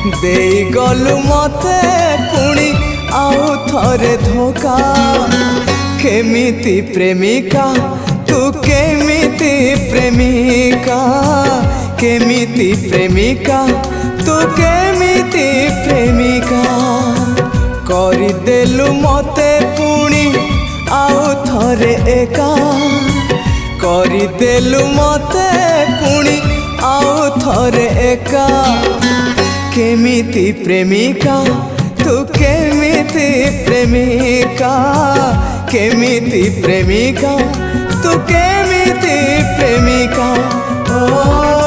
देई गलु मते पुणी आउ थरे धोखा केमिति प्रेमिका तू केमिति प्रेमिका केमिति प्रेमिका तू केमिति प्रेमिका करदेलु मते पुणी आउ थरे एका करदेलु मते पुणी आउ थरे एका केमिति प्रेमिका तू केमिति प्रेमिका केमिति प्रेमिका तू केमिति प्रेमिका ओ